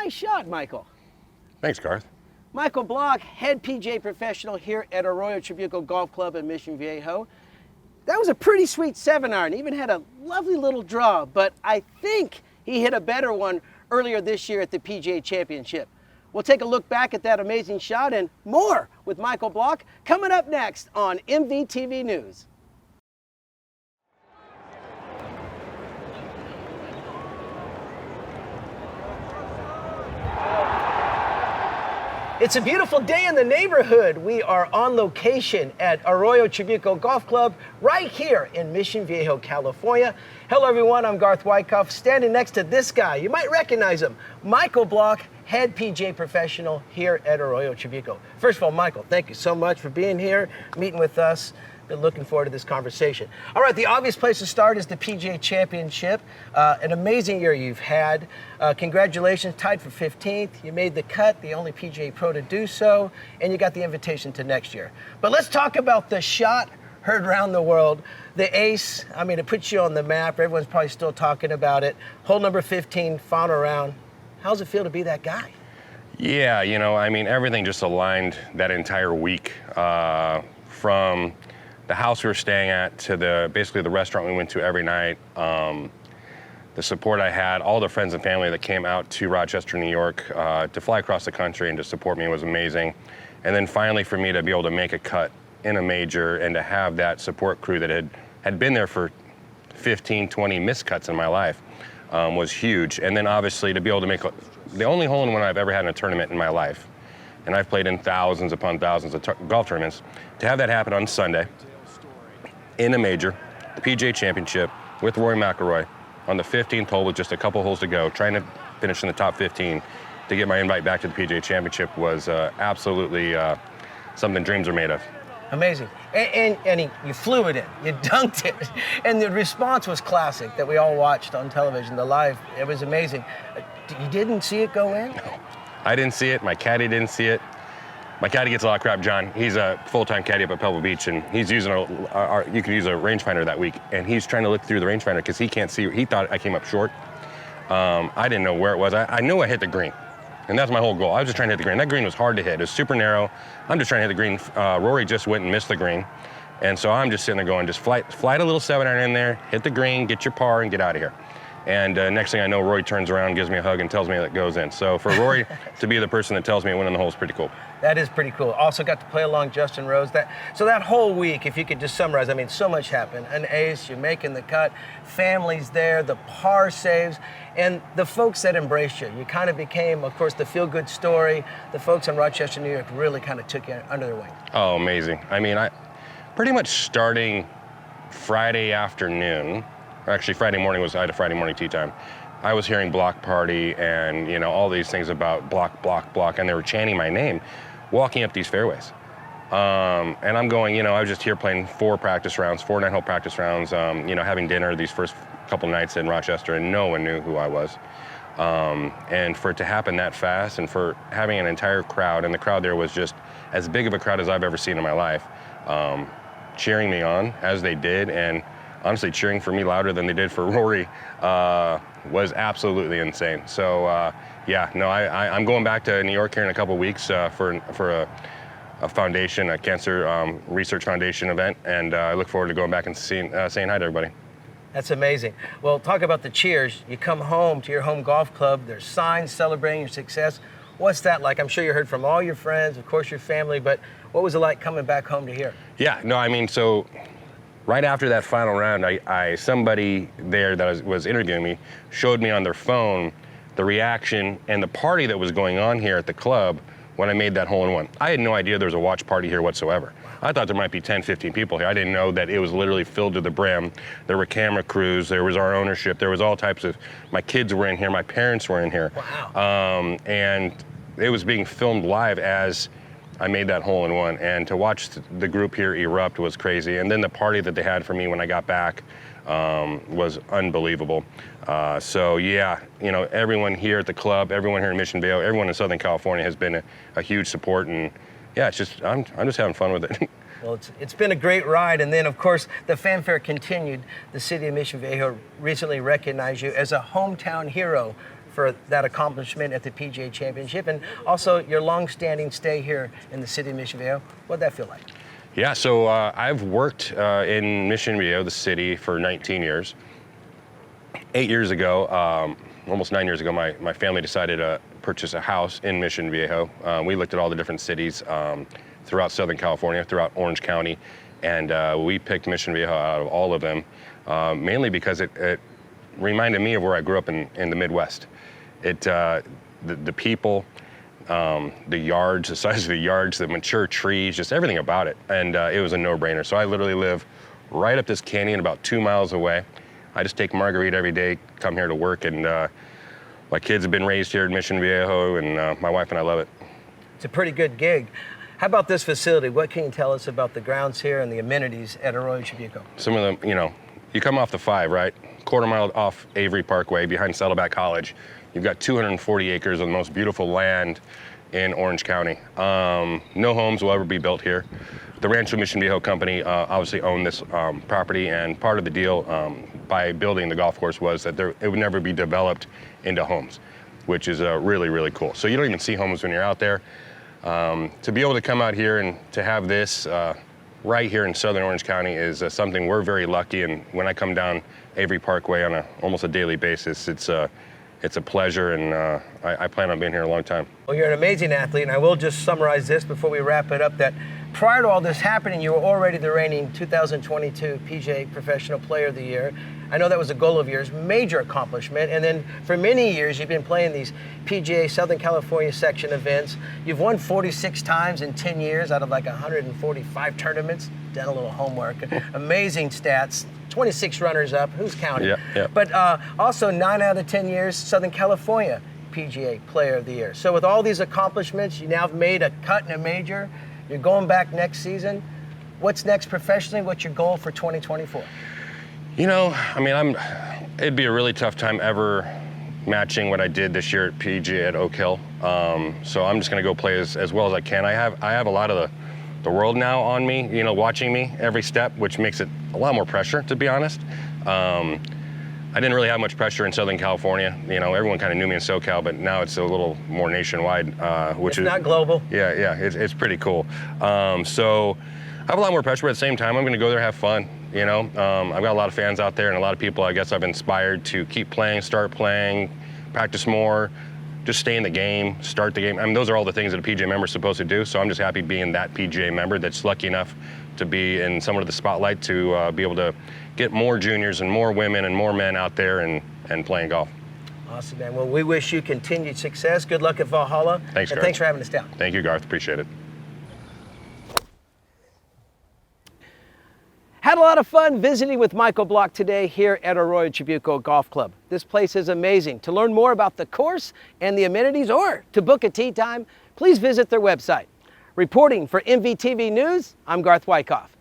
Nice shot, Michael. Thanks, Garth. Michael Block, head PGA professional here at Arroyo Trabuco Golf Club in Mission Viejo. That was a pretty sweet 7-iron, even had a lovely little draw, but I think he hit a better one earlier this year at the PGA Championship. We'll take a look back at that amazing shot and more with Michael Block coming up next on MVTV News. It's a beautiful day in the neighborhood. We are on location at Arroyo Trabuco Golf Club right here in Mission Viejo, California. Hello everyone, I'm Garth Wyckoff, standing next to this guy. You might recognize him, Michael Block, head PGA professional here at Arroyo Trabuco. First of all, Michael, thank you so much for being here, meeting with us. Been looking forward to this conversation. All right, the obvious place to start is the PGA Championship. An amazing year you've had. Congratulations, tied for 15th. You made the cut, the only PGA Pro to do so, and you got the invitation to next year. But let's talk about the shot heard around the world. The ace, I mean, it puts you on the map. Everyone's probably still talking about it. Hole number 15, final round. How's it feel to be that guy? Yeah, you know, I mean, everything just aligned that entire week. From the house we were staying at to basically the restaurant we went to every night. The support I had, all the friends and family that came out to Rochester, New York to fly across the country and to support me was amazing. And then finally for me to be able to make a cut in a major and to have that support crew that had been there for 15, 20 missed cuts in my life was huge. And then obviously to be able to make the only hole-in-one I've ever had in a tournament in my life, and I've played in thousands upon thousands of golf tournaments, to have that happen on Sunday in a major, the PGA Championship with Rory McIlroy on the 15th hole with just a couple holes to go, trying to finish in the top 15 to get my invite back to the PGA Championship was absolutely something dreams are made of. Amazing. And you flew it in, you dunked it, and the response was classic that we all watched on television, the live. It was amazing. You didn't see it go in? No, I didn't see it. My caddy didn't see it. My caddy gets a lot of crap, John. He's a full-time caddy up at Pebble Beach, and he's using you can use a rangefinder that week, and he's trying to look through the rangefinder because he can't see. He thought I came up short. I didn't know where it was. I knew I hit the green, and that's my whole goal. I was just trying to hit the green. That green was hard to hit. It was super narrow. I'm just trying to hit the green. Rory just went and missed the green, and so I'm just sitting there going, just flight a little 7-iron in there, hit the green, get your par, and get out of here. And next thing I know, Rory turns around, gives me a hug, and tells me that it goes in. So for Rory to be the person that tells me it went in the hole is pretty cool. That is pretty cool. Also got to play along Justin Rose. So that whole week, if you could just summarize, I mean, so much happened. An ace, you're making the cut, family's there, the par saves, and the folks that embraced you. You kind of became, of course, the feel-good story. The folks in Rochester, New York really kind of took you under their wing. Oh, amazing. I mean, I pretty much starting Friday afternoon, or actually Friday morning I had a Friday morning tee time. I was hearing block party and, you know, all these things about block, block, block, and they were chanting my name, walking up these fairways. And I'm going, you know, I was just here playing 4 9-hole practice rounds, you know, having dinner these first couple nights in Rochester, and no one knew who I was. And for it to happen that fast, and for having an entire crowd, and the crowd there was just as big of a crowd as I've ever seen in my life, cheering me on as they did, and honestly cheering for me louder than they did for Rory, was absolutely insane. So yeah, no, I'm going back to New York here in a couple weeks for a foundation, a cancer research foundation event, and I look forward to going back and saying hi to everybody. That's amazing. Well, talk about the cheers. You come home to your home golf club, there's signs celebrating your success. What's that like? I'm sure you heard from all your friends, of course your family, but what was it like coming back home to here? Yeah, no, I mean, so right after that final round, somebody there that was interviewing me showed me on their phone the reaction and the party that was going on here at the club when I made that hole-in-one. I had no idea there was a watch party here whatsoever. I thought there might be 10, 15 people here. I didn't know that it was literally filled to the brim. There were camera crews, there was our ownership, there was all types of, my kids were in here, my parents were in here. Wow. And it was being filmed live as I made that hole-in-one, and to watch the group here erupt was crazy. And then the party that they had for me when I got back was unbelievable. So yeah, you know, everyone here at the club, everyone here in Mission Viejo, everyone in Southern California has been a huge support, and yeah, it's just I'm just having fun with it. Well, it's been a great ride, and then of course the fanfare continued. The city of Mission Viejo recently recognized you as a hometown hero for that accomplishment at the PGA Championship, and also your long-standing stay here in the city of Mission Viejo. What'd that feel like? Yeah, so I've worked in Mission Viejo, the city, for 19 years. 8 years ago, almost 9 years ago, my family decided to purchase a house in Mission Viejo. We looked at all the different cities throughout Southern California, throughout Orange County, and we picked Mission Viejo out of all of them, mainly because it reminded me of where I grew up in the Midwest. The people, the yards, the size of the yards, the mature trees, just everything about it, and it was a no-brainer. So I literally live right up this canyon, about 2 miles away. I just take Margarita every day, come here to work, and my kids have been raised here in Mission Viejo, and my wife and I love it. It's a pretty good gig. How about this facility? What can you tell us about the grounds here and the amenities at Arroyo Trabuco? Some of them, you come off the 5, right? Quarter mile off Avery Parkway behind Saddleback College. You've got 240 acres of the most beautiful land in Orange County. No homes will ever be built here. The Rancho Mission Viejo company obviously owned this property, and part of the deal by building the golf course was that it would never be developed into homes, which is really, really cool. So you don't even see homes when you're out there. To be able to come out here and to have this right here in Southern Orange County is something we're very lucky, and when I come down Avery Parkway on almost a daily basis, it's a pleasure, and I plan on being here a long time. Well, you're an amazing athlete, and I will just summarize this before we wrap it up, that prior to all this happening, you were already the reigning 2022 PGA Professional Player of the Year. I know that was a goal of yours, major accomplishment, and then for many years you've been playing these PGA Southern California section events. You've won 46 times in 10 years out of like 145 tournaments. Done a little homework. Amazing stats. 26 runners-up, who's counting? Yeah. But also 9 out of 10 years Southern California PGA Player of the Year. So with all these accomplishments, you now have made a cut in a major. You're going back next season. What's next professionally? What's your goal for 2024? It'd be a really tough time ever matching what I did this year at PGA at Oak Hill. So I'm just gonna go play as well as I can. I have a lot of the world now on me, watching me every step, which makes it a lot more pressure, to be honest. I didn't really have much pressure in Southern California. Everyone kind of knew me in SoCal, but now it's a little more nationwide, which is not global. Yeah, it's pretty cool. So I have a lot more pressure, but at the same time, I'm going to go there, have fun. I've got a lot of fans out there, and a lot of people I guess I've inspired to keep playing, start playing, practice more, just stay in the game, start the game. Those are all the things that a PGA member is supposed to do. So I'm just happy being that PGA member that's lucky enough to be in somewhat of the spotlight, to be able to get more juniors and more women and more men out there and playing golf. Awesome, man. Well, we wish you continued success. Good luck at Valhalla. Thanks, Garth. Thanks for having us down. Thank you, Garth. Appreciate it. Had a lot of fun visiting with Michael Block today here at Arroyo Trabuco Golf Club. This place is amazing. To learn more about the course and the amenities, or to book a tee time, please visit their website. Reporting for MVTV News, I'm Garth Wyckoff.